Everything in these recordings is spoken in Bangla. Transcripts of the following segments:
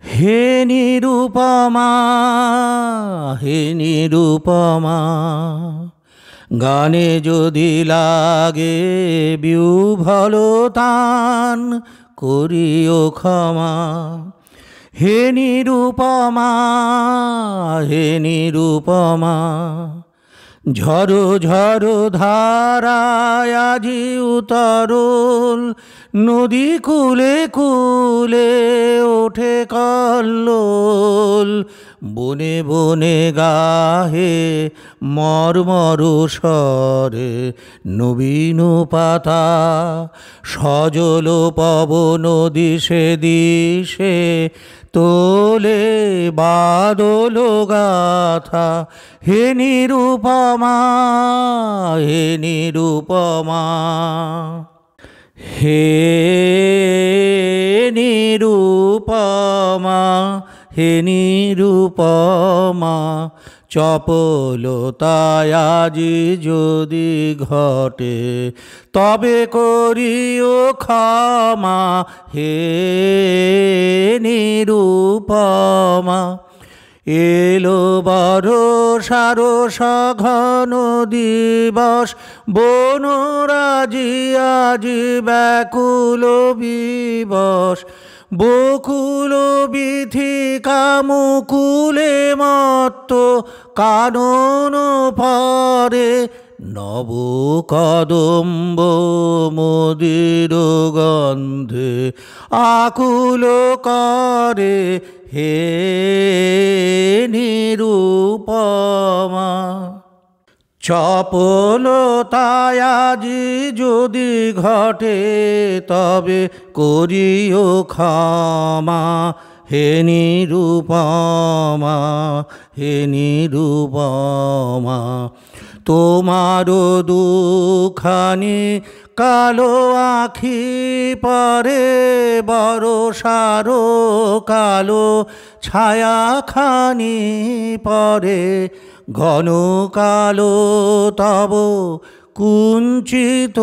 হে নিরুপমা, হে নিরুপমা, গানে যদি লাগে বিহ্বল তান, করিও ক্ষমা। হে নিরুপমা, হে নিরুপমা, ঝড়ো ঝড়ো ধারায় আজি উতরল, নদী কূলে কূলে ওঠে কল্লোল। বনে বনে গাহে মর্মর স্বরে নবীন পাতা, সজল পবন দিশে দিশে তোলে বাদল গাথা। হে নিরুপমা, হে নিরুপমা, হে নিরুপমা, হে নিরুপমা, চপলতায় আজি যদি ঘটে তবে করিও ক্ষমা। হে নিরুপমা, এলো বর্ষার সঘন দিবস, বনরাজি আজি ব্যাকুল বিবশ। বকুল বীথিকা মুকুলে মত্ত, কানন পরে নব কদম্ব মদির গন্ধে আকুল করে। হে নিরুপমা, চপলতায় আজি যদি ঘটে তবে করিও ক্ষমা। হে নিরুপমা, হে নিরুপমা, তোমার দুখানি কালো আখি পরে বরষার কালো ছায়াখানি পরে। ঘন কালো তব কুঞ্চিত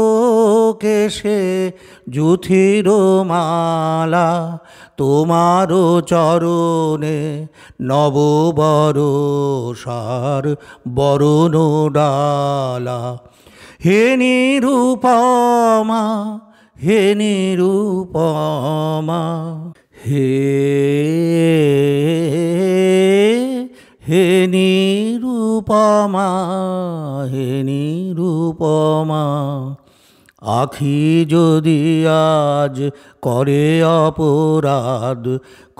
কেশে যুথির মালা, তোমার চরণে নব বরষার বরণ ডালা। হে নিরুপমা, হে নিরুপমা, হে হে নিরুপমা, হে নিরুপমা, আখি যদি আজ করে অপরাধ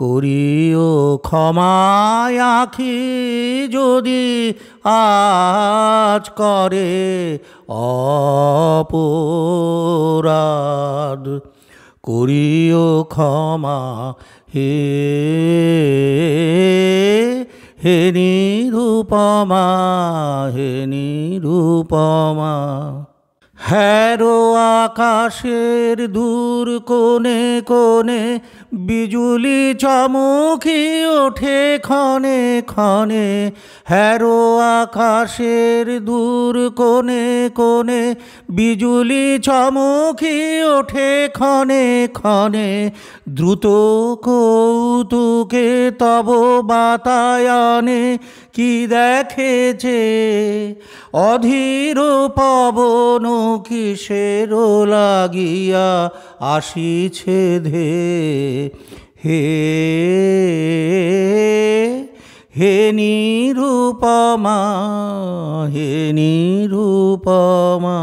করিও ক্ষমা। আখি যদি আজ করে অপরাধ করিও ক্ষমা। হে হে নিরুপমা, হে নিরুপমা, হ্যারো আকাশের দূর কোণে কোণে বিজুলি চমকি ওঠে ক্ষণে ক্ষণে। হ্যারো আকাশের দূর কোণে কোণে বিজুলি চমকি ওঠে ক্ষণে ক্ষণে। দ্রুত কৌতুকে তব বাতায়নে কি দেখেছে অধীর পবন, কিসের লাগিয়া আসিছে ধে। হে হে নিরুপমা, হে নিরুপমা।